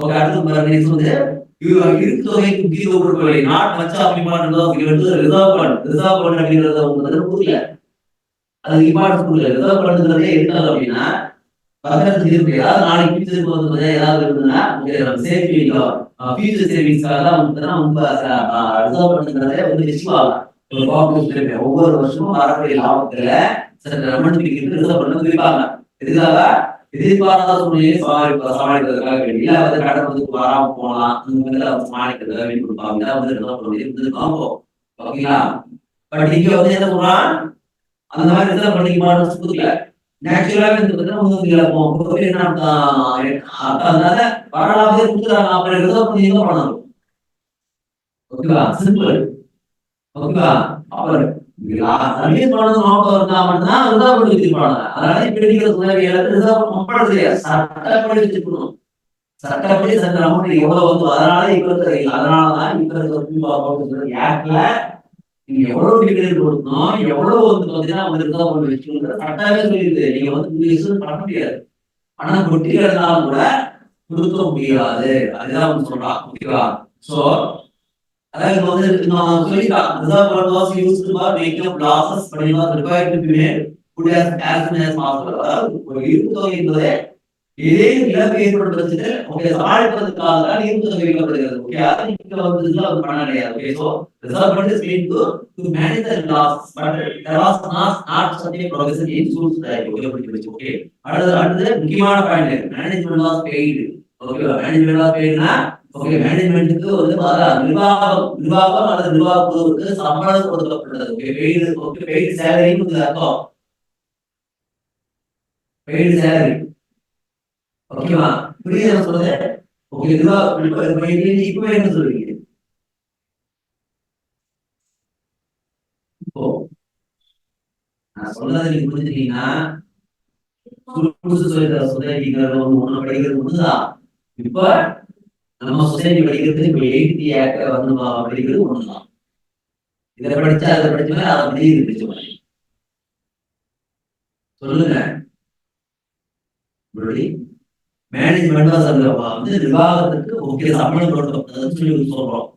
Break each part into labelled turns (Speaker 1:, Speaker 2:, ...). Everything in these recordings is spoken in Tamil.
Speaker 1: ஓகே, அடுத்து நெக்ஸ்ட் வந்து இருப்பு தொகைக்கு முக்கியத்துவம் கொடுக்கவில்லை. Not much of importance reserve fund. Reserve fund அப்படிங்கறத வந்து புரியல, அது இம்பார்ட்டன்ஸ் கொடுக்கல. ரிசர்வ் ஃபண்ட்ங்கிறதே இருக்காது அப்படின்னா பக்கத்துல இருக்கு. ஏதாவது நாளைக்கு ஃபியூச்சருக்கு வந்து ஏதாவது இருந்ததுன்னா சேஃப்டி ஃபியூச்சர் சேவிங்ஸ்க்காக தான் வந்து ரிசர்வ் ஃபண்ட்ங்கிறதே வந்து வச்சுக்குவாங்க. ஒரு கார்பரேட் ஒவ்வொரு வருஷமும் வரக்கூடிய லாபத்துல ரிசர்வ் ஃபண்ட் பிரிப்பாங்க. இதுக்காக எதிர்பாராத சூழ்நிலையை சமாளிக்கிறதுக்காக வேண்டி வந்து கடன் வந்து வராம போகலாம், அந்த மாதிரி சமாளிக்கிறதுக்காக வேண்டி கொடுப்பாங்க. வந்து ரிசர்வ் ஃபண்ட் ஓகேங்களா. பட் இங்க வந்து என்ன சொல்றான், அந்த மாதிரி ரிசர்வ் ஃபண்ட் இம்பார்ட்டன்ஸ் கொடுக்கல. நேச்சுரலாவே அதனால வரலாவே கொடுக்குறாங்க. அப்புறம் ரிசர்வ் பண்ணி எங்க பண்ணணும், ஓகேவா, சிம்பிள், ஓகேவா. அப்புறம் சர்வீஸ் பண்ணது நோக்கம் இருந்தா மட்டும்தான் ரிசர்வ் பண்ணி வச்சிருப்பாங்க. அதனால இப்ப இருக்கிற உதவியாளர் ரிசர்வ் கம்பல்சரி இல்லையா, சட்டப்படி வச்சுக்கணும். சட்டப்படி சட்ட அமௌண்ட் எவ்வளவு வந்து, அதனால இப்ப இருக்கிற அதனாலதான் இப்ப இருக்கிற ஆக்ட்ல நீங்க எவ்வளவு டிகிரேட் கொடுக்கணும், எவ்வளவு வந்து பாத்தீங்கன்னா அவங்க ரிசர்வ் பண்ணி வச்சுக்கணும் கரெக்டாவே சொல்லிடுது. நீங்க வந்து பண்ண முடியாது, ஆனா கொட்டி இருந்தாலும் கூட கொடுக்க முடியாது. அதுதான் அவங்க சொல்றான், ஓகேவா. சோ அதாவது வந்து சொல்லிட்டான், reserve fund was used for making up losses but it was required to be made good as soon as possible. அதாவது ஒரு இருப்பு தொகை என்பது ஏதேனும் இழப்பு ஏற்படும் பட்சத்தில் ஓகே சமாளிப்பதற்காக தான் இருப்பு தொகை வைக்கப்படுகிறது. ஓகே, அது நீங்க வந்து அது பண்ண கிடையாது. Okay, so reserve fund is mean to manage the loss but there was not such a provision in source that. Okay, அடுத்து முக்கியமான point, management was paid. Okay, management was பெய்டுனா ஓகே, மேனேஜ்மென்ட்க்கு வந்து நிர்வாகம் அல்லது நிர்வாகத்துக்கு சம்பளம் கொடுக்கப்பட்டது. ஓகே, பெய்டு, ஓகே, பெய்டு சேலரின்னு வந்து அர்த்தம், பெய்டு சேலரி, ஓகேவா. புரியுதா சொல்றது? ஓகே, இப்போ என்ன சொல்றீங்க, இப்போ நான் சொன்னதை நீங்க புரிஞ்சுட்டீங்கன்னா சொசைட்டிங்கிறது ஒண்ணு படிக்கிறது ஒண்ணுதான். இப்ப நம்ம சொசைட்டி படிக்கிறது இப்ப 8th ஆக்ட் வந்து படிக்கிறது ஒண்ணுதான். இதை படிச்சா அதை படிச்சா அதை பத்தி படிச்ச மாதிரி சொல்லுங்க. மேனேஜ்மெண்ட் வந்து நிர்வாகத்துக்கு ஓகே சம்பளம் கொடுக்கப்பட்டதுன்னு சொல்லி சொல்றோம்,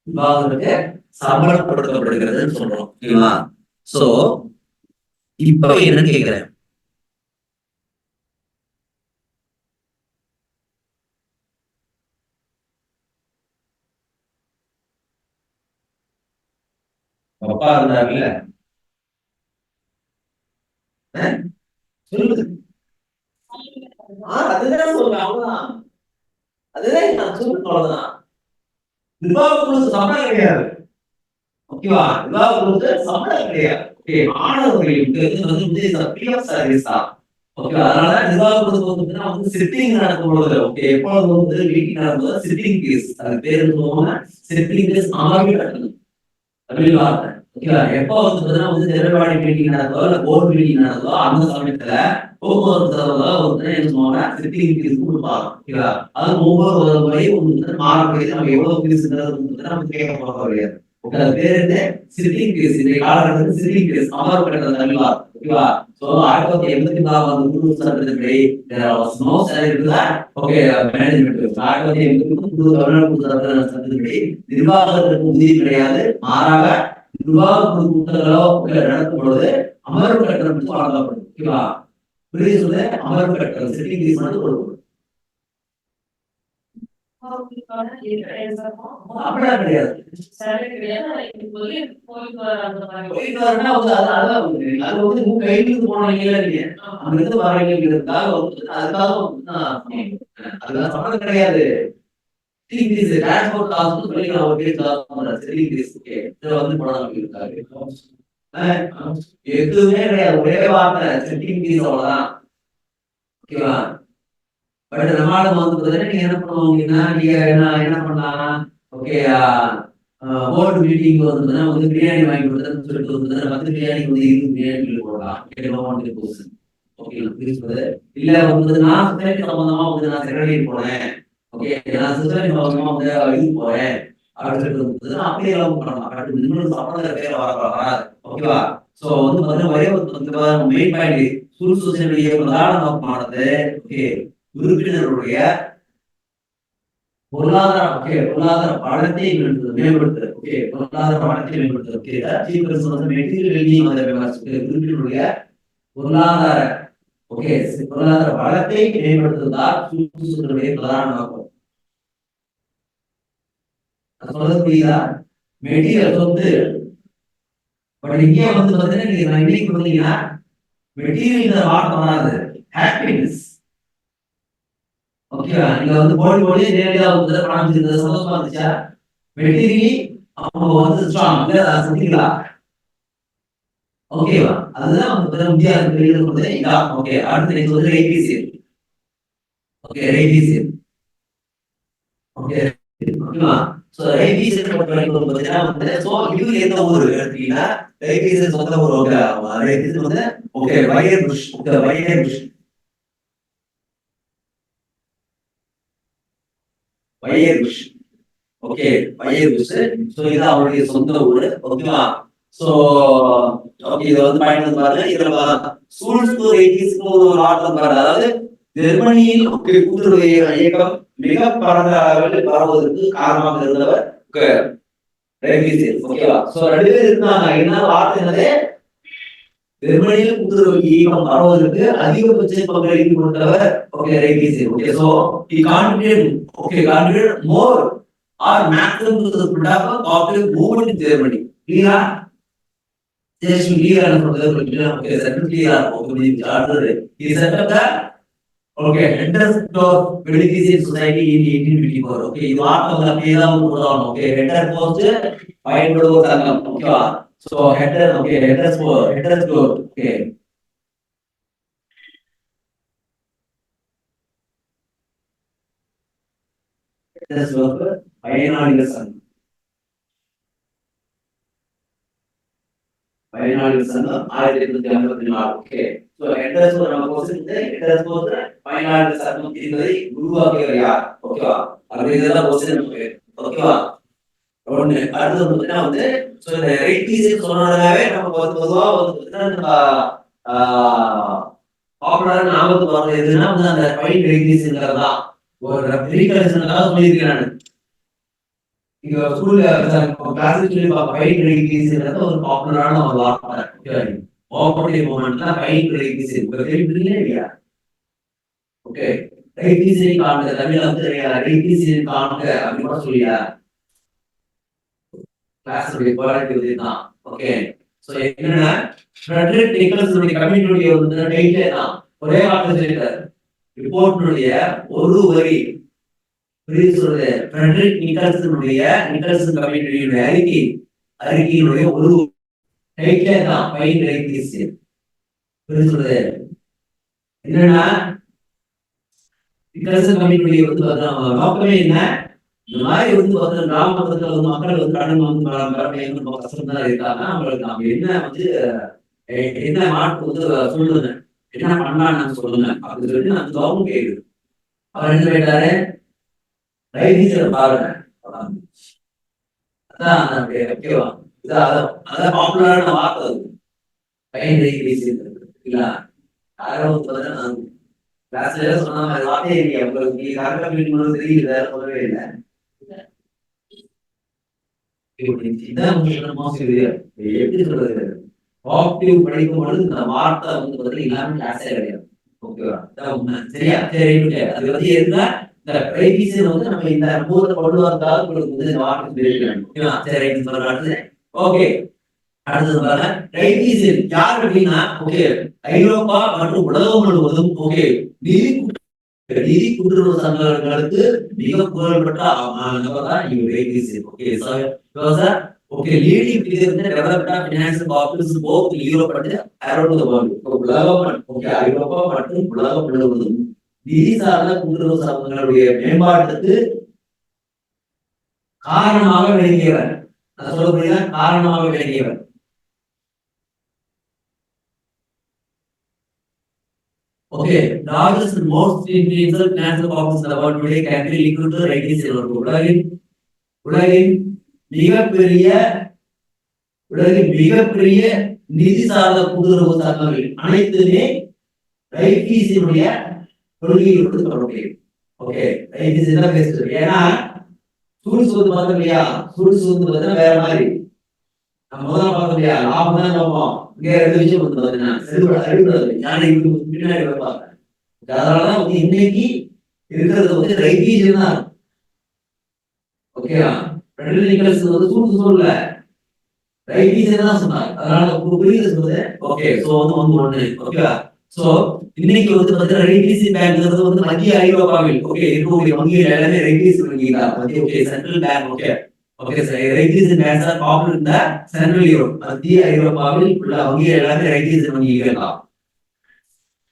Speaker 1: நிர்வாகத்துக்கு சம்பளம் கொடுக்கப்படுகிறதுன்னு சொல்றோம், ஓகேவா. சோ இப்ப என்னன்னு கேக்குறேன், அப்பா இருந்தாருல்ல சொல்லுது, அதுதான் சொல்றேன், அவ்வளவுதான், அதுதான் நான் சொல்றது, அவ்வளவுதான். நிர்வாகத்துக்கு சம்பளம் கிடையாது, ஓகேவா, நிர்வாகத்துக்கு சம்பளம் கிடையாது. ஓகே, மாணவர்களுக்கு வந்து பிஎஃப் சர்வீஸ் தான், ஓகே. அதனால நிர்வாகத்துக்கு வந்து சிட்டிங் நடக்கும் பொழுது ஓகே, எப்பொழுது வந்து மீட்டிங் நடக்கும்போது சிட்டிங் கேஸ், அது பேர் சொல்லுவாங்க சிட்டிங் கேஸ், அமர்வு கட்டணும் தமிழ் வார்த்தை, ஓகேவா. எப்போ வந்து நிர்வாக மீட்டிங் நடக்குதோ இல்ல போர்டு மீட்டிங் நடக்குதோ அந்த சமயத்துல போக்குவரத்து வந்து என்ன சொல்லுவாங்க சிட்டிங் கேஸ் கொடுப்பாங்க, ஓகேவா. அது ஒவ்வொரு முறையும் மாறக்கூடியது, நம்ம எவ்வளவு பேசுங்கிறது நம்ம கேட்க போறது கிடையாது. ஓகே, அது பேர் என்ன, சிட்டிங் கேஸ். இந்த காலகட்டத்தில் சிட்டிங் கேஸ், அமர்வு கட்டணம் தமிழ் வார்த்தை, ஓகேவா. So 1984 சட்டத்தின்படி there was no salary to that. Okay, management 1984 சட்டத்தின்படி நிர்வாகத்திற்கு ஊதியம் கிடையாது, மாறாக நிர்வாக கூட்டங்களோ நடக்கும் பொழுது அமர்வு கட்டணம் வழங்கப்படும், ஓகேவா. புரியுது சொல்ல, அமர்வு கட்டணம் சிட்டிங் ஃபீஸ் மட்டும் கொடுக்கணும், அப்படிலாம் கிடையாது. அது வந்து கையிலிருந்து போனீங்க அங்கிருந்து வரீங்கிறதுக்காக அதுக்காக சம்பளம் கிடையாது. டிரான்ஸ்போர்ட் காஸ்ட் சொல்லி வந்து போனாங்க எதுவுமே கிடையாது, ஒரே வார்த்தை செட்டிங் ஃபீஸ், அவ்வளவுதான், ஓகேவா. பட் நம்மளால வந்து பாத்தீங்கன்னா நீங்க என்ன பண்ணுவாங்கன்னா நீங்க என்ன பண்ணலாம், ஓகே, போர்டு மீட்டிங் வந்து பிரியாணி வாங்கி கொடுத்ததுன்னு சொல்லிட்டு வந்து 10 பிரியாணி வந்து 20 பிரியாணி போடலாம், ஓகே. இல்ல வந்து நான் சொசைட்டி சம்பந்தமா வந்து நான் செக்ரட்டரி போனேன், ஓகே, நான் சொசைட்டி சம்பந்தமா வந்து இது போறேன் அப்படின்னு சொல்லிட்டு அப்படியே எல்லாம் பண்ணலாம். இன்னொரு சம்பளம் பேர வராது, ஓகேவா. சோ வந்து பாத்தீங்கன்னா ஒரே ஒரு மெயின் பாயிண்ட், சுறு சொசைட்டியுடைய பிரதான நோக்கமானது ஓகே உறுப்பினருடைய பொருளாதார வளத்தை மேம்படுத்துறது. ஓகே, பொருளாதார வளத்தை மேம்படுத்துறது. ஓகே, சீக்கிரம் வந்து மெட்டீரியல் வெல்டிங் அந்த குறிப்பிட்டுடைய பொருளாதார ஓகே பொருளாதார வளத்தை மேம்படுத்துவதால் சுற்றுச்சூழலுடைய பிரதான நோக்கம். சொல்றது புரியுதா? மெட்டீரியல் சொத்து. பட் இங்கே வந்து பாத்தீங்கன்னா நீங்க இன்னைக்கு பார்த்தீங்கன்னா மெட்டீரியல் வார்த்தை வராது, ஹாப்பினஸ். ஓகேவா? நீங்க வந்து போடி நேரடியா வந்து பணம் இருந்தது சந்தோஷமா இருந்துச்சா? மெட்டீரியலி அவங்க வந்து ஸ்ட்ராங் இல்ல, சத்திங்களா? ஓகேவா? அதுதான் வந்து இந்தியாவுக்கு வெளியில சொல்றது இதான். ஓகே, அடுத்து நீங்க வந்து ரைபிசியல். Okay, Raiffeisen. ஓகே, ஓகேவா? சோ ரைபிசியல் பொறுத்தவரைக்கும் பார்த்தீங்கன்னா வந்து சோ இது எந்த ஊர் எடுத்தீங்கன்னா ரைபிசியல் சொந்த ஊர். ஓகே, ரைபிசியல் வந்து ஓகே வயர் புஷ். ஓகே, வயர் புஷ். வயர் புஷ். ஓகே, வயர் புஷ். சோ இது அவருடைய சொந்த ஊர். ஓகேவா? சோ ஓகே, இத வந்து பயன்படுத்தி பாருங்க. இதுல சூழ்ஸ்பூர் ரைபிஸ்க்கு ஒரு ஆட்டம் பாருங்க. அதாவது ஜெர்மனியில் கூட்டுறவு இயக்கம் மிக பரந்த அளவில் பரவுவதற்கு காரணமாக இருந்தவர் ரைபிசியல். ஓகேவா? சோ ரெண்டு பேர் இருந்தாங்க. என்ன வார்த்தை என்னது? ஜெர்மனியில் கூட்டுறவு இயக்கம் பரவுவதற்கு அதிகபட்ச பங்களிப்பு கொடுத்தவர் okay Raiffeisen. Okay, so he contributed more or maximum to the product of popular movement in Germany. Clear? Just clear and okay, second clear. Okay, charter. He set up the okay Headers of Beneficent Society in 1854. Okay, இது வார்த்தை பேரா போடுறோம். Okay, header post பயன்படுவோர் சங்கம். ஓகேவா? So header okay headers okay. Headers பயனாளிகள் சங்கம். பயனாளிகள் சங்கம் 1854. ஓகே, சோ ஹெட்டர்ஸ் நம்ம கோர்ஸ் இந்த ஹெட்டர்ஸ் கோர்ஸ் பயனாளிகள் சங்கம் என்பதை உருவாக்கியவர் யார்? ஓகேவா? அப்படிங்கறத கோர்ஸ் நமக்கு. ஓகேவா? ஒண்ணு. அடுத்து வந்து வந்து சோ இந்த ரைபிசியல் சொன்னதாவே நமக்கு வந்து பொதுவா வந்து பாப்புலரா ஞாபகத்துக்கு வர்றது எதுன்னா வந்து அந்த ஃபைன் ரைபிசியல்ங்கிறது தான். ஒரு ரீகலெக்ஷனுக்காக சொல்லியிருக்கேன் நான். இங்க ஸ்கூல்ல கிளாஸ் சொல்லி ஃபைன் ரைபிசியல்ங்கிறது ஒரு பாப்புலரான ஒரு வார்த்தை. ஓப்பனிங் மூமெண்ட்ல ஃபைன் ரைபிசியல் தெரியுதுங்களா இல்லையா? ஓகே, ரைபிசியல் காண்க தமிழ்ல வந்து ரைபிசியல் காண்க அப்படின்னு கூட சொல்லியா கிளாஸ் குவாலிட்டி தான். ஓகே, சோ என்னன்னா ஃபிரெடரிக் நிக்கல்ஸ் கமிட்டியுடைய வந்து டைட்டில் தான் ஒரே வார்த்தை சொல்லிட்டாரு. ரிப்போர்ட்னுடைய ஒரு வரி சொல்றது ஃபிரெடரிக் நிக்கல்ஸ் கமிட்டியுடைய அறிக்கையினுடைய ஒரு டைட்டில் தான் ஃபைன் ரைபிசியல். சொல்றது என்னன்னா நிக்கல்ஸ் கமிட்டியுடைய வந்து நோக்கமே என்ன? இந்த மாதிரி வந்து கிராமத்துல வந்து மக்கள் வந்து கடன் வந்து கஷ்டம் தான் இருக்காங்க. அவங்களுக்கு நம்ம என்ன வந்து என்ன மாற்று வந்து சொல்லுங்க, என்ன பண்ணலாம்னு சொல்லுங்க அப்படின்னு சொல்லிட்டு நம்ம கவர்மெண்ட் கேக்குது. அவர் என்ன கேட்டாரு? ரைபிசியல் பாருங்க. அதான் ஓகேவா? அதான் பாப்புலரான வார்த்தை ஃபைன் ரைபிசியல் இல்ல. யாரும் கிளாஸ்ல சொன்ன மாதிரி வார்த்தையே இல்லையா உங்களுக்கு? நீங்க கரெக்டா மீட்டிங் தெரியல, சொல்லவே இல்லை. எப்படி சொல்றது? ஆக்டிவ் படிக்கும் பொழுது இந்த வார்த்தை வந்து பார்த்தீங்கன்னா எல்லாமே கிளாஸே கிடையாது. ஓகேவா? சரியா? சரி, அது வந்து எதுனா இந்த ரைபிசியல் வந்து நம்ம இந்த அனுபவத்தை கொண்டு வந்தாலும் உங்களுக்கு வந்து இந்த வார்த்தை தெரிவிக்கணும். ஓகேவா? சரி, சொல்றாங்க. ஓகே, அடுத்தது பாருங்க. ரைபிசியல் யார் அப்படின்னா ஓகே ஐரோப்பா மற்றும் உலகம் முழுவதும் ஓகே நிதி கூட்டுறவு சங்கங்களுக்கு மிக புகழ்பெற்ற நபர் தான் இவர் Raiffeisen. Okay, okay, leading figure in the development of financial corporations both Europe and around the world. உலகம் ஓகே ஐரோப்பா மற்றும் உலகம் முழுவதும் நிதி சார்ந்த கூட்டுறவு சங்கங்களுடைய மேம்பாட்டுக்கு காரணமாக விளங்கியவர். நான் சொல்லப்படுகிற காரணமாக விளங்கியவர். Okay, largest and most influential financial corporations in the world today can be linked to ரைபிசியல். உலகின் மிகப்பெரிய நிதி சார்ந்த கூட்டுறவு சங்கங்கள் அனைத்துமே ரைபிசியலுடைய கொள்கையோடு தொடர்புடையது. ஓகே ABC தான் பெஸ்ட். ஏன்னா சூழ்ஸ் வந்து பார்த்தோம் இல்லையா, சூழ்ஸ் வந்து பார்த்தீங்கன்னா வேற மாதிரி. நம்ம முதல்ல பார்த்தோம் இல்லையா, லாபம் தான் பார்ப்போம். இங்க ரெண்டு விஷயம் வந்து பார்த்தீங்கன்னா அறிவுறது யானை பின்னாடி வைப்பாங்க. அதனாலதான் வந்து இன்னைக்கு இருக்கிறது வந்து ரைபீஜன் தான். ஓகேவா, ஃப்ரெட்ரிக் நிக்கல்ஸ் வந்து சூழ்ந்து சொல்லல, ரைபீஜன் தான் சொன்னாங்க. அதனால புரியுது சொல்லுது. ஓகே, சோ வந்து ஒண்ணு ஓகேவா. சோ இன்னைக்கு வந்து பார்த்தீங்கன்னா ரைபீசி பேங்க்ங்கிறது வந்து மத்திய ஐரோப்பாவில் ஓகே இருக்கக்கூடிய வங்கிகள் எல்லாமே ரைபீசி வங்கி தான். Okay central bank. Okay okay sir, Raiffeisen banks are popular in the central Europe. மத்திய ஐரோப்பாவில் உள்ள வங்கிகள் எல்லாமே ரைபீசி வங்கிகள் தான்.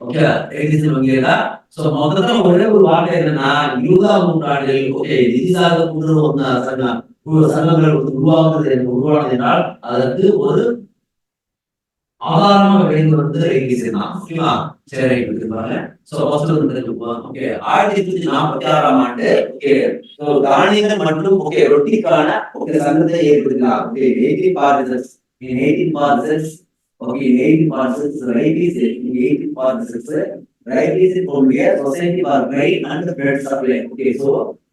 Speaker 1: ஓகே ரைபீசி வங்கிகள் தான். சோ மொத்தத்துல ஒரே ஒரு வார்த்தை என்னன்னா, 20ஆம் நூற்றாண்டில் ஓகே நிதி சார்ந்த கூட்டுறவு சங்கங்கள் உருவானது என்றால் அதற்கு ஒரு ஆதாரமாக விளைந்து வந்து ரைபீசி தான். ஓகேவா, சரி பாருங்க. சோ ஃபர்ஸ்ட் வந்து ஓகே 1846ஆம் ஆண்டு ஓகே தானியங்கள் மற்றும் ஓகே ரொட்டிக்கான ஓகே சங்கத்தை ஏற்படுத்தினார். Okay 1846 in 1846 okay 1846 ரைபீசி in 1846 ரைபீசி formed a society for grain and bread supply. Okay so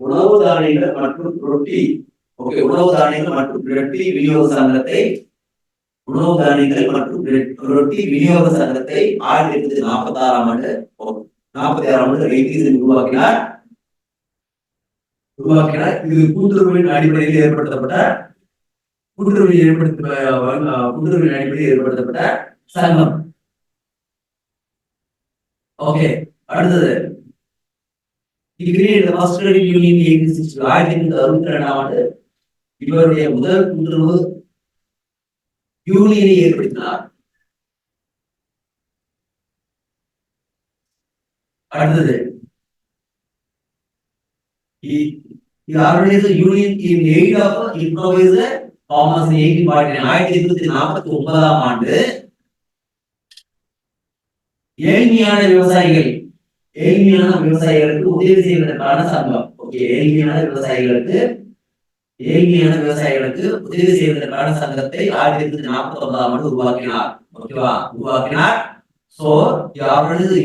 Speaker 1: உணவு தானியங்கள் மற்றும் ரொட்டி ஓகே உணவு தானியங்கள் மற்றும் ரொட்டி விநியோக சங்கத்தை உணவு தானியங்கள் மற்றும் ரொட்டி விநியோக சங்கத்தை 1846ஆம் ஆண்டு ரைபீசி உருவாக்கினார். இது கூட்டுறவின் அடிப்படையில் ஏற்படுத்தப்பட்ட சங்கம். ஓகே அடுத்தது ஆண்டு இவருடைய முதல் கூட்டுறவு யூனியனை ஏற்படுத்தினார். அடுத்தது union in aid of improvised farmers in 1849. 1849ஆம் ஆண்டு ஏழ்மையான விவசாயிகளுக்கு உதவி செய்வதற்கான சங்கம். ஓகே ஏழ்மையான விவசாயிகளுக்கு உதவி செய்வதற்கான சங்கத்தை 1849ஆம் ஆண்டு உருவாக்கினார். ஓகேவா, உருவாக்கினார். சோ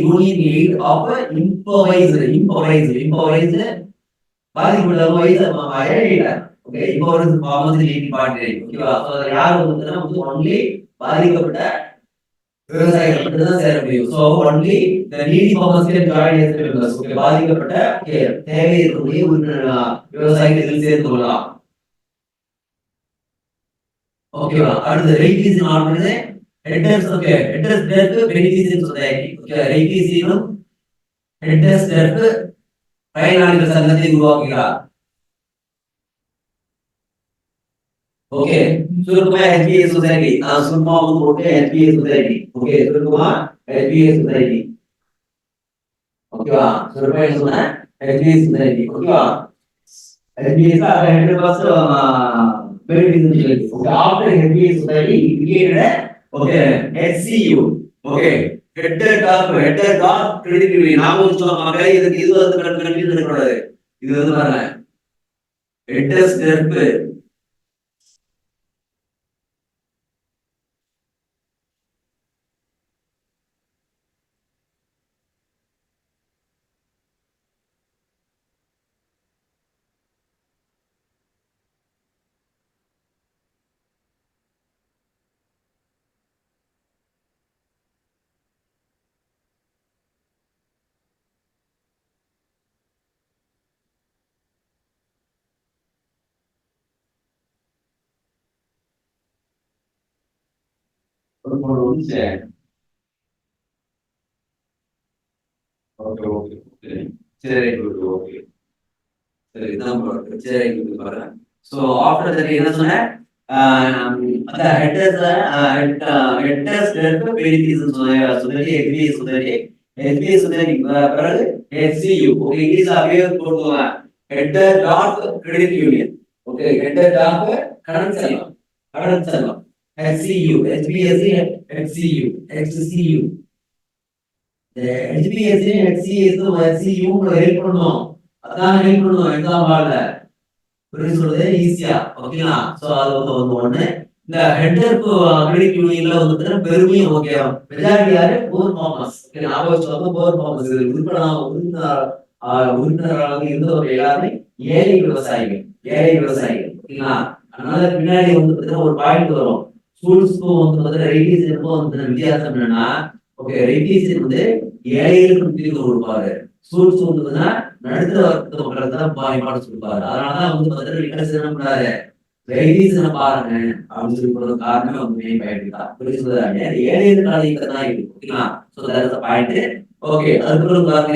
Speaker 1: யூனியன் எய்ட் ஆஃப் இம்போவைஸ்டு பாதிக்கப்பட்ட ஏழையில ஓகே இம்போவைஸ்டு ஃபார்மர்ஸ் இன் 1849. ஓகேவா, சோ யார் வந்து ஒன்லி பாதிக்கப்பட்ட விவசாயிகள் மட்டும் தான் சேர முடியும். So only the needy farmers can join as members. Okay பாதிக்கப்பட்ட தேவை இருக்கக்கூடிய விவசாயிகள் இதில் சேர்ந்து கொள்ளலாம். ஓகேவா, அடுத்து ரைபீசி ஆனது ஹெட்டர்ஸ். Okay Heddesdorf beneficiary society. Okay ரைபீசியும் ஹெட்டர்ஸ் டெர்க் பயனாளிகள் சங்கத்தை உருவாக்குகிறார். ஓகே சுருக்கமா HPA சொசைட்டி. சும்மா வந்து போட்டு HPA சொசைட்டி. ஓகே சுருக்கமா HPA சொசைட்டி. ஓகேவா, சுருக்கமா சொன்ன HPA சொசைட்டி. ஓகேவா, HPA ஹெட்டர் பாஸ் benefits. Okay, after HPA society he created okay HCU. Okay header doc credit union. நாம சொல்லுவாங்க இதுக்கு இது வந்து கன்ஃபியூஸ் பண்ண கூடாது. இது வந்து பாருங்க headers derp சரி இதான் சரி பாருங்க. சோ ஆஃப்டர் தட் என்ன சொன்னேன், அந்த Heddesdorf beneficiary society HPA society பிறகு HCU. ஓகே இங்கிலீஷ் அப்படியே போடுவாங்க ஹெட்டர் டாட் கிரெடிட் யூனியன். ஓகே ஹெட்டர் டாட் கடன் சங்கம் HCU HPSC HCU HPSC HCU help பண்ணுவோம். அதான் ஹெல்ப் பண்ணுவோம் எக்ஸாம் ஹால்ல புரியுது சொல்றது ஈஸியா. ஓகேங்களா, சோ அது வந்து ஒண்ணு. இந்த ஹெட்டர் கிரெடிட் யூனியன்ல வந்து பெருமையும் ஓகே மெஜாரிட்டி யாரு போர் ஃபார்மர்ஸ். ஓகே ஞாபகம் வச்சுக்கோங்க போர் ஃபார்மர்ஸ். உறுப்பினர்களாக இருந்தவர்கள் எல்லாருமே ஏழை விவசாயிகள். ஏழை விவசாயிகள் ஓகேங்களா. அதனால பின்னாடி வந்து பாத்தீங்கன்னா ஒரு பாயிண்ட் வரும். ஸ்கூல்ஸ்க்கும் வந்து பாத்தீங்கன்னா ரெய்டீஸுக்கும் வந்து வித்தியாசம் என்னன்னா, ஓகே ரெய்டீஸ் வந்து ஏழைகளுக்கு முக்கியத்துவம் கொடுப்பாரு. ஸ்கூல்ஸ் வந்து பாத்தீங்கன்னா நடுத்தர வர்க்கத்து மக்களுக்கு தான் இம்பார்ட்டன்ஸ் கொடுப்பாரு. அதனாலதான் வந்து பாத்தீங்கன்னா என்ன பண்ணாரு, ரெய்டீஸ் பாருங்க அப்படின்னு சொல்லி சொல்றது காரணமே வந்து மெயின் பாயிண்ட் தான். புரிஞ்சு சொல்றாங்க ஏழைகளுக்கான இயக்கம் தான் இது ஓகேங்களா. So that is point. Okay அதுக்கப்புறம் பாருங்க.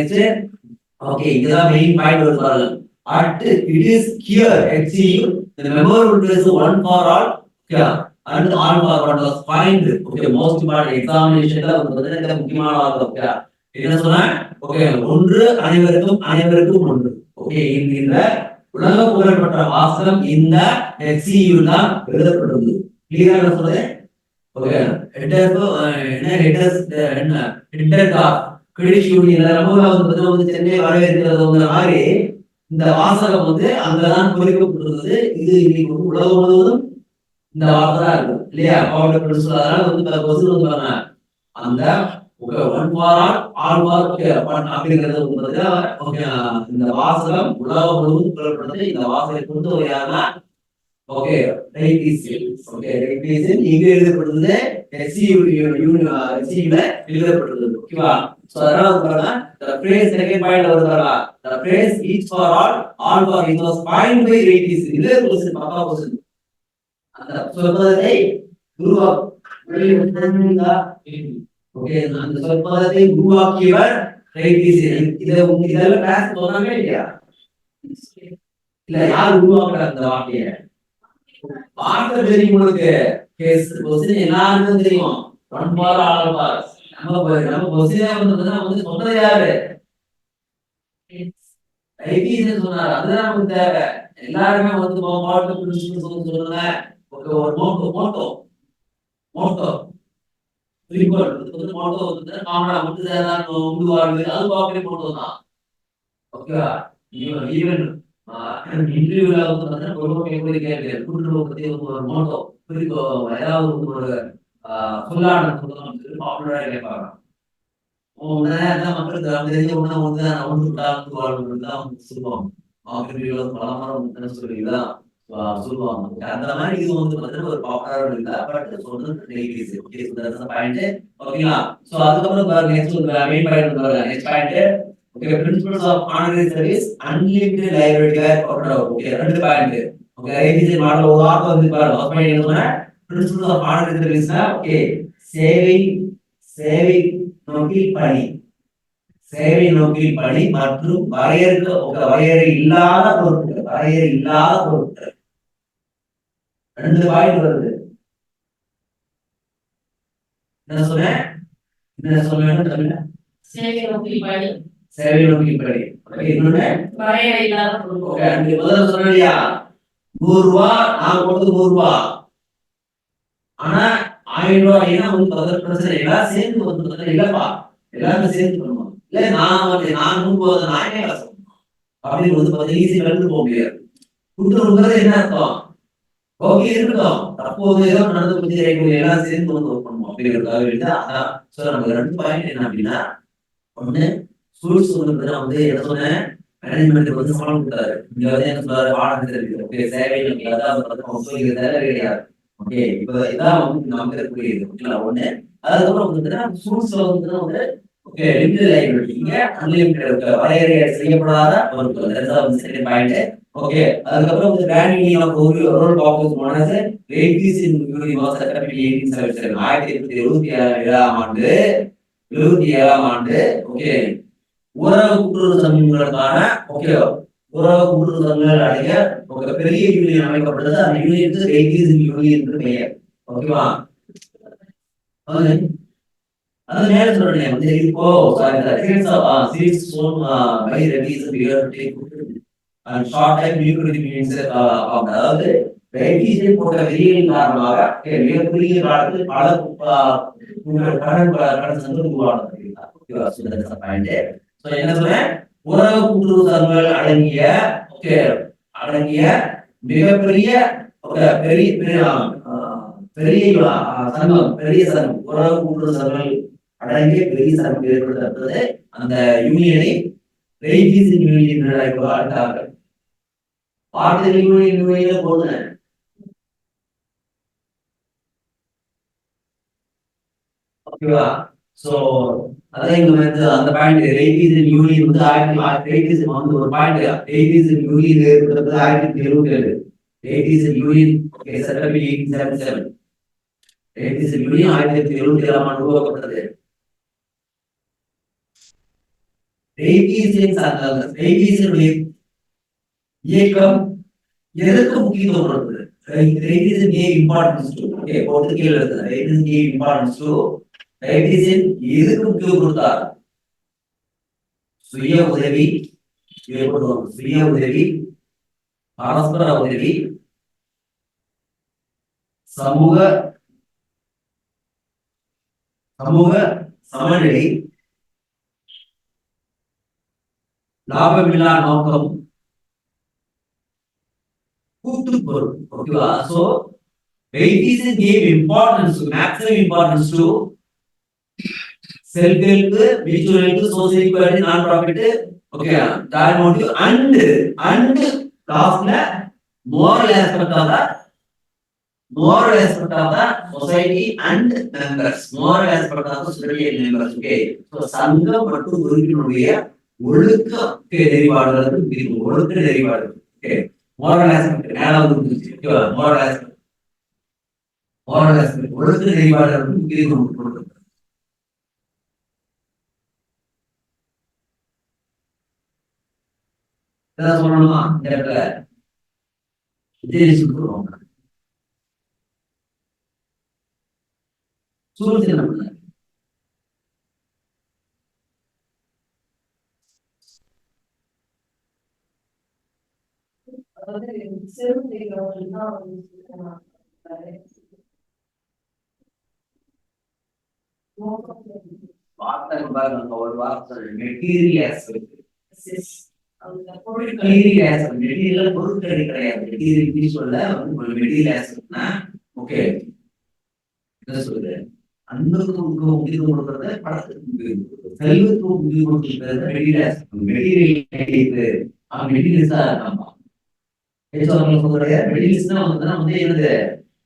Speaker 1: ஓகே இதுதான் மெயின் பாயிண்ட் வருது பாருங்க. At it is here HCU the memorable place one for all okay and all for one was find okay most important examination ல வந்து இந்த முக்கியமான வார்த்தை ஓகே என்ன சொன்னா ஓகே ஒன்று அனைவருக்கும் அனைவருக்கும் ஒன்று ஓகே இந்த உலக புகழ்பெற்ற வாசகம் இந்த HCU தான் எழுதப்பட்டது. கிளியரா என்ன சொல்றேன் ஓகே ஹெட்டர் என்ன ஹெட்டர்ஸ் என்ன ஹெட்டர் கிரெடிட் யூனியன் வந்து சென்னை வரவேற்கிறதுங்கிற மாதிரி இந்த வாசகம் வந்து அங்கதான் பொறிக்கப்பட்டிருந்தது. இது இன்னைக்கு வந்து உலகம் முழுவதும் இந்த வார்த்தை தான் இருக்கும் இல்லையா. அதனால வந்து அந்த அப்படிங்கிறது இந்த வாசகம் உலகம் முழுவதும் புகழப்படுது. இந்த வாசகத்தை கொண்டு ஒரு யாருன்னா ஓகே இங்க எழுதப்பட்டது எழுதப்பட்டது ஓகேவா. So அதனால the phrase second point வருது பாருங்க. The phrase each for all for it was find by rates. இதுல क्वेश्चन பாப்பா क्वेश्चन அந்த சொல்பதத்தை ஓகே அந்த சொல்பதத்தை உருவாக்கியவர் ரேட்டிஸ். இதெல்லாம் கிளாஸ் சொன்னாமே இல்லையா, இல்ல யார் உருவாக்குற அந்த வார்த்தையை வார்த்தை தெரியும் உங்களுக்கு. கேஸ் क्वेश्चन எல்லாருக்கும் தெரியும். ஒன் ஃபார் ஆல் ஃபார் நம்ம கொஸ்டினா வந்து சொன்னது யாரு ஐபிஎஸ் சொன்னாரு. அதுதான் நமக்கு தேவை. எல்லாருமே வந்து மாவட்ட பிரின்சிபல் சொல்லுங்க ஒரு மோட்டோ குறிக்கோள் மோட்டோ வந்து காமனா வந்து உண்டு வாழ்வு அது பாக்கவே மோட்டோ தான் ஓகேவா. ஈவன் இன்டர்வியூல வந்து பார்த்தீங்கன்னா கேட்கிறேன் குடும்ப பத்தி ஒரு மோட்டோ குறிக்கோள் ஏதாவது ஒரு சொல்லாடல் பாப்புலரா கேட்பாங்க. மக்களுக்கு தெரிஞ்ச உணவு வந்து சொல்லுவாங்க. அந்த மாதிரி இது வந்து ஒரு பாப்புலர் இல்லை. பட் சொன்னது பாயிண்ட் ஓகேங்களா. சோ அதுக்கப்புறம் பாருங்க நெக்ஸ்ட் மெயின் பாயிண்ட் பாருங்க. Next point okay principles of honorary service unlimited library care போடுற ஓகே ரெண்டு பாயிண்ட் ஓகே ஐபிசி மாடல் ஒரு வார்த்தை வந்து பாருங்க. ஃபர்ஸ்ட் பாயிண்ட் என்ன சொன்னா Principles of honorary service okay சேவை நோக்கில் பணி சேவை நோக்கில் பணி மற்றும் வரையறை இல்லாத பொறுப்புகள் ரெண்டு பாயிண்ட் வருது. என்ன சொன்னேன் சேவை நோக்கில் பணி இன்னொன்னு வரையறை இல்லாத பொறுப்புகள். முதல்ல சொன்னியா 100 ரூபாய் நான் கொடுத்தது 100 ரூபாய் ஆனா 1000 ரூபாய் ஏன்னா வந்து பிரச்சனை எல்லாம் சேர்ந்து வந்து இல்லப்பா எல்லாருமே சேர்ந்து பண்ணுவோம். இல்ல நான் போது நானே அப்படின்னு வந்து ஈஸி கலந்து போக முடியாது. குடும்பங்கிறது என்ன அர்த்தம் ஓகே இருக்கட்டும் தற்போது ஏதோ நடந்து பத்தி எல்லாம் சேர்ந்து வந்து ஒர்க் பண்ணுவோம் அப்படிங்கிறதுக்காக அதான். சோ நமக்கு ரெண்டு பாயிண்ட் என்ன அப்படின்னா ஒண்ணு ஸ்கூல்ஸ் வந்து என்ன சொன்னேன் மேனேஜ்மெண்ட் வந்து சம்பளம் கொடுத்தாரு. இங்க வந்து என்ன சொல்றாரு பாடம் தெரிவிக்கிறது சேவை தேவை கிடையாது. ஓகே இப்ப இதான் வந்து நமக்கு இருக்கக்கூடியது ஓகேங்களா. ஒண்ணு அதுக்கப்புறம் வந்துன்னா ஸ்கூல்ஸ்ல வந்து ஓகே லிமிடெட் லைப்ரரி இங்க அன்லிமிடெட் வரையறை செய்யப்படாத ஒரு செகண்ட் பாயிண்ட் ஓகே. அதுக்கப்புறம் வந்து கிராண்ட் யூனியன் ஆஃப் ரோல் பாப்போஸ் மோனஸ் ரேட்டிஸ் இன் யூனிவர்ஸ் அகாடமி 1877 ஆண்டு ஓகே உறவு கூட்டுறவு சங்கங்களுக்கான ஓகே உறவு கூட்டுறவு சங்கங்கள் அடைய ஒரு பெரிய யூனியன் அமைக்கப்பட்டது. அந்த யூனியனுக்கு ரேட்டிஸ் யூனியன் என்று பெயர் ஓகேவா. அது மேல சொல்றேன் வந்து இப்போ ஷார்ட் டைம் அதாவது ரைட்டிஸை போன்ற விதிகளின் காரணமாக மிகப்பெரிய காலத்தில் கடன் சங்கம் உருவானது. என்ன சொல்றேன் உறவு கூட்டுறவு சங்கங்கள் அடங்கிய மிகப்பெரிய பெரிய சங்கம் உறவு கூட்டுறவு சங்கங்கள் அடங்கிய பெரிய சங்கம் ஏற்படுத்தப்பட்டது. அந்த யூனியனை ரைட் யூனியன் அடுத்தாங்க பார்ட் யூனியன் போதுங்க. ஓகேவா? சோ அதான் இங்க வந்து அந்த பாயிண்ட் ரைட் யூனியன் வந்து ரைட் வந்து ஒரு பாயிண்ட் ரைட் யூனியன் ஏற்பட்டது 1977. Right union okay setup 1877. Right union 1977 ஆண்டு உருவாக்கப்பட்டது. ரைட் இயக்கம் எதற்கு முக்கியத்துவம் கொடுத்தது? ரைட் இம்பார்ட்டன்ஸ் டு ஓகே போட்டு கீழ எழுதுங்க. ரைட் இம்பார்ட்டன்ஸ் டு ரைட் எதுக்கு முக்கியத்துவம் கொடுத்தார்? சுய உதவி, சுய உதவி, பரஸ்பர உதவி, சமூக சமநிலை, லாபமில்லா நோக்கம், கூட்டு பொருள். ஓகேவா? So Raisin gave importance to maximum importance to self-help, mutual help, social equality, non-profit, okay, that motive and lastly moral aspect of the society and members. Moral aspect of the society and members. Okay, so சங்கம் மற்றும் உறுப்பினருடைய ஒழுக்க நெறிபாடுகளுக்கு ஒழுக்க நெறிபாடுகள். Okay, moral aspect மேலாவது ஓகேவா? moral aspect ஒழுக்க நெறிபாடுகளுக்கு முக்கியத்துவம் கொடுக்கிறது. சொல்லணுமா இந்த இடத்துல சூழ்ச்சி நம்ம ஒரு வார்த்தை மெட்டீரியல் பொருட்கள் கிடையாது. மெட்டீரியல் சொல்ல மெட்டீரியல் ஓகே என்ன சொல்லுது? அன்புக்கு முக்கியத்துவம் கொடுக்கறத படத்துக்கு செல்வத்துக்கு முக்கியத்துவம் கொடுக்கறத மெட்டீரியல் மெட்டீரியல்ஸா இருக்காமா மெட்டீரியல்ஸ்னா வந்து என்னது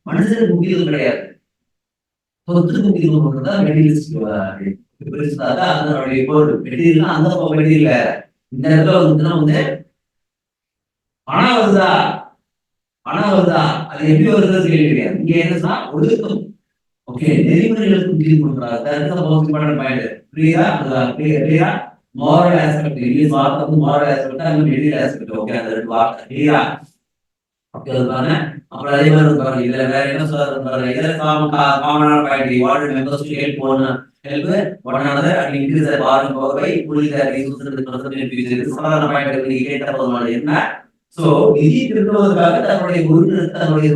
Speaker 1: மனுஷனுக்கு முக்கியத்துவம் கிடையாது, சொத்துக்கு முக்கியத்துவம் கொடுக்கறதா மெட்டீரியல்ஸ். அதனுடைய பொருள் மெட்டீரியல் அந்த மெட்டீரியல் இந்த இடத்துல வந்து பணம் வருதா அது எப்படி வருதுன்னு கேள்வி கிடையாது. இங்க என்னன்னா ஒழுக்கம் ஓகே நெறிமுறைகளுக்கு முக்கியத்துவம் கொடுக்குறாங்க. That is the most important point. கிளியரா moral aspect இங்கிலீஷ் வார்த்தை வந்து moral aspect அங்க மெட்டீரியல் aspect. ஓகே அந்த ரெண்டு வார்த்தை கிளியரா ஓகே அதுதான. அப்புறம் அதே மாதிரி பாருங்க இதுல வேற என்ன சொல்றாரு பாருங்க. இதுல காமனான point ward members to help one another and increase their borrowing power by pooling their resources in the percentage future. இது சாதாரண பாயிண்ட் நீங்க கேட்ட போதுமான என்ன. சோ நிதி திருத்துவதற்காக தன்னுடைய தன்னுடைய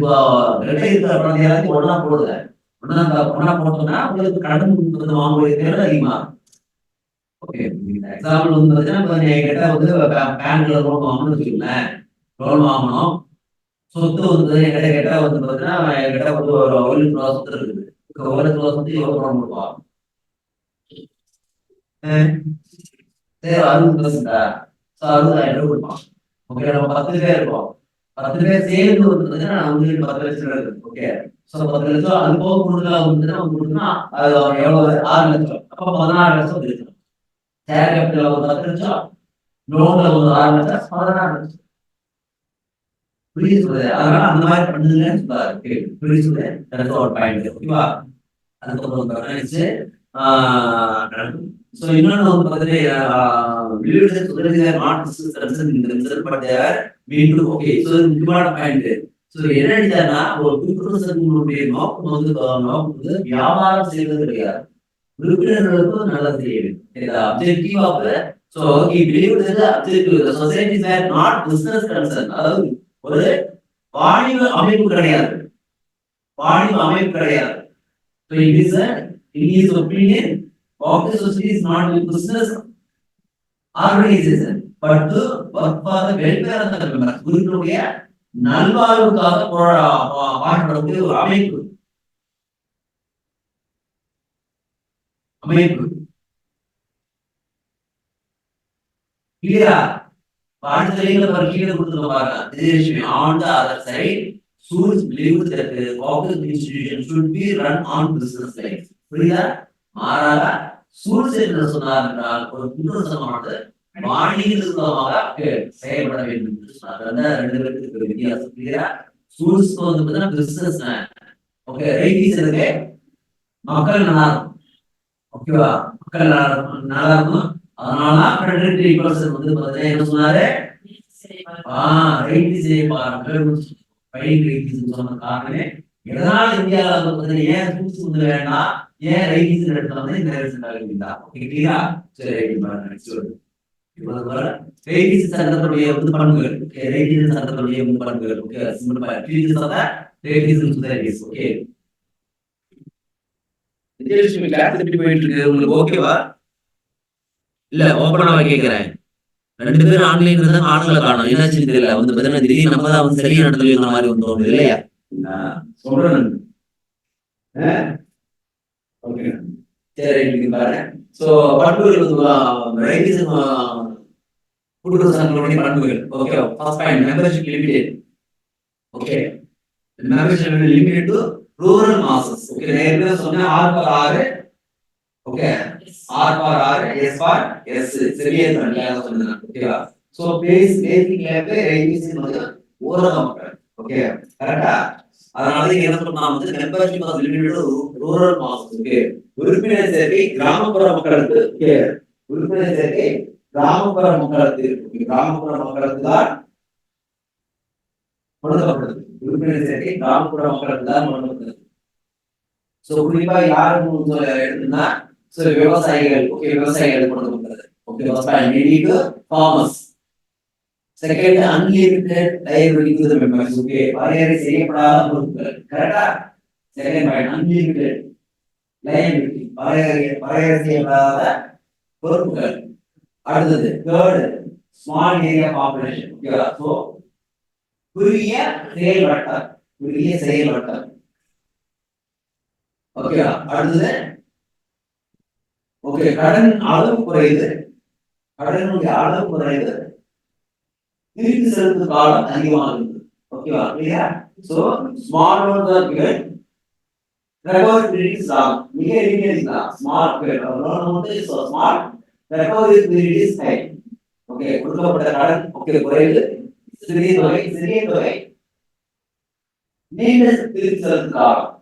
Speaker 1: எல்லாத்தையும் ஒன்னா போடுங்க. ஒன்னா போட்டோம்னா உங்களுக்கு கடன் வாங்குவது தேவை அதிகமா. ஓகே எக்ஸாம்பிள் வந்து பாத்தீங்கன்னா என்கிட்ட வந்து பேங்க்ல லோன் வாங்கணும்னு வச்சுக்கோங்களேன். லோன் வாங்கணும் சொத்து வந்து என்கிட்ட கேட்டா வந்து பாத்தீங்கன்னா என்கிட்ட வந்து ஒரு 1 லட்சம் ரூபா சொத்து இருக்குது. 1 லட்சம் ரூபா சொத்து எவ்வளவு பணம் கொடுப்பா? சரி 60%. 60,000 ரூபாய் கொடுப்பான். ஓகே நம்ம 10 பேர் இருக்கோம். 10 பேர் சேர்ந்து வந்து வந்து 10 லட்சம் இருக்கு. ஓகே சோ 10 லட்சம் அது போக கூடுதலா வந்துன்னா அது எவ்வளவு 6 லட்சம். அப்ப 16 லட்சம் இருக்கு. ஷேர் கேபிட்டல் ஒரு 10 லட்சம், லோன்ல ஒரு 6 லட்சம், 16 லட்சம். புரியுது? அதனால அந்த மாதிரி பண்ணுங்கன்னு சொல்றாரு. புரியுது? that's our point. ஓகேவா? அதுக்கப்புறம் கவனிச்சு so இன்னொன்னு வந்து பாத்தீங்கன்னா முக்கியமான பாயிண்ட். சோ என்னன்னா ஒரு கூட்டுறவு நோக்கம் வந்து வியாபாரம் செய்வது கிடையாது, உறுப்பினர்களுக்கும் நல்லது செய்யுது. Objective of so he believed that the objective the societies were not business concern. அதாவது ஒரு வாணிப அமைப்பு கிடையாது, வாணிப அமைப்பு கிடையாது. So it is in his opinion of the society is not a business organization but to work for the welfare of the members. உறுப்பினருடைய நல்வாழ்வுக்காக பாடுபடக்கூடிய ஒரு அமைப்பு. கிளியரா? அடுத்த லைன்ல பாருங்க, கீழே கொடுத்துருக்க பாருங்க. On the other side, schools believe that the public institution should be run on business lines. புரியுதா? மாறாக சூழ்ச்சி என்று சொன்னார் என்றால் ஒரு குற்றமானது வாணியில் செயல்பட வேண்டும் என்று சொன்னார். ரெண்டு பேருக்கு வித்தியாசம். கிளியரா? சூழ்ச்சி வந்து பார்த்தீங்கன்னா பிசினஸ் மேன். ஓகே, ரைட்டிஸ் இருக்கு மக்கள் நல்லா இருக்கும். ஓகேவா? மக்கள் நல்லா இருக்கும். அதனாலதான் ஃபிரெடரிக் நிக்கல்சன் வந்து பார்த்தீங்கன்னா என்ன சொன்னாரு? ரைட்டி செய்யப்பார்கள் சொன்ன காரணமே எதனால இந்தியாவில் வந்து ஏன் சூழ்ச்சி வந்து வேண்டாம், ஏன் ரைட்டிஸ் எடுத்தா வந்து இந்த கிளியரா? சரி, ரைட்டிஸ் சங்கத்துடைய வந்து பண்புகள், ரைட்டிஸ் சங்கத்துடைய வந்து பண்புகள். ஓகே, ஓகே விஜயலட்சுமி கிளாஸ் எப்படி போயிட்டு இருக்கு உங்களுக்கு? ஓகேவா? இல்ல ஓப்பனாவா கேக்குறேன். ரெண்டு பேரும் ஆன்லைன்ல தான் ஆண்களை காணும். என்னாச்சு தெரியல. வந்து பார்த்தீங்கன்னா திடீர்னு நம்ம தான் வந்து சரியா நடத்தலைங்கிற மாதிரி வந்து தோணுது இல்லையா? சொல்றேன். ஓகே சரி, பாருங்க. சோ பண்புகள் ரைட்டிஸ் கூட்டுறவு சங்கங்களுடைய பண்புகள். Okay, first point membership limited. Okay, membership limited to rural masses. Okay, நேரா சொன்னா R/R. ஓகே, R/R, S/S சரியா சொன்னேன். ஓகேவா? சோ பேசிக்ல ரைட்டிஸ் வந்து ஊரக மக்கள். ஓகே, கரெக்ட்டா? அதனால என்ன சொல்றோம் வந்து membership of limited rural masses. Okay, உறுப்பினர் சேர்க்கை கிராமப்புற மக்களுக்கு. ஓகே, உறுப்பினர் சேர்க்கை கிராமப்புற மக்களுக்கு. கிராமப்புற மக்களுக்கு தான் கொடுக்கப்படுது. உறுப்பினர் சேர்க்கை கிராமப்புற மக்களுக்கு தான் கொடுக்கப்படுது. சோ குறிப்பா யாருக்கு எடுத்துன்னா விவசாயிகள். ஓகே, விவசாயிகள் கொடுக்கப்படுது. Okay, farmers. Second unlimited liability to the members. Okay, வரையறை செய்யப்படாத பொறுப்புகள். கரெக்ட்டா? செகண்ட் பாயிண்ட் அன்லிமிட்டெட் லைபிலிட்டி, வரையறை செய்யப்படாத பொறுப்புகள். அடுத்தது தேர்ட் ஸ்மால் ஏரியா பாப்புலேஷன். ஓகேவா? சோ குறுகிய செயல்வட்டம். குறுகிய செயல்வட்டம். ஓகேவா? அடுத்தது ஓகே கடன் அளவு குறையுது. கடனுடைய அளவு குறையுது, திருப்பி செலுத்தும் காலம் அதிகமாகுது. ஓகேவா? இல்லையா? So small loans R given, recovery period is long. மிக எளிமையா இருக்கலாம். ஸ்மால் லோன் வந்து small, recovery period is high. Okay, கொடுக்கப்பட்ட கடன் ஓகே குறையுது, சிறிய தொகை நீண்ட திருப்பி செலுத்தும் காலம்.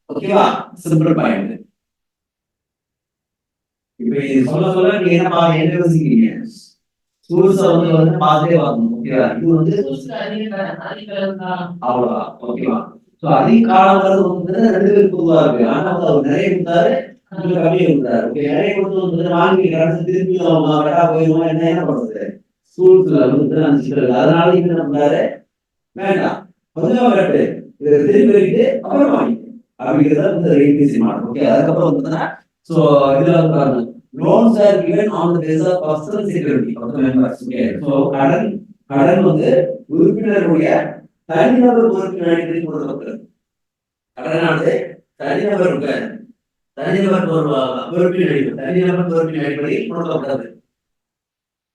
Speaker 1: ஓகேவா? Simple point. இப்ப இது சொல்ல நீங்க என்ன யோசிக்கிறீங்க? ஸ்கூல்ஸ் வந்து பாத்தே வரணும். ஓகேவா? இது வந்து அவ்வளவுதான். ஓகேவா? சோ அதிக காலம் வந்து ரெண்டு பேருக்கு பொதுவா இருக்கு. ஆனா அவர் நிறைய கொடுத்தாரு, கம்மியா கொடுத்தாரு. ஓகே, நிறைய கொடுத்து வந்து வாங்கி கடைசி திருப்பி கரெக்டா போயிடுவோம். என்ன பண்றது? ஸ்கூல்ஸ்ல வந்து அதனால என்ன பண்றாரு? வேண்டாம், கொஞ்சமா கட்டு, இதை திருப்பி வைக்கிட்டு அப்புறம் வாங்கி அப்படிங்கிறத வந்து ரைட்டிஸ் மாடல். ஓகே, அதுக்கப்புறம் வந்து சோ இதுல பாருங்க, loans are given on the basis of personal security of the members. Okay, so கடன் வந்து உறுப்பினருடைய தனிநபர் பொறுப்பின் அடிப்படையில் கொடுக்கப்படுகிறது. கடனானது தனிநபர் பொறுப்பின் அடிப்படையில் கொடுக்கப்படுகிறது.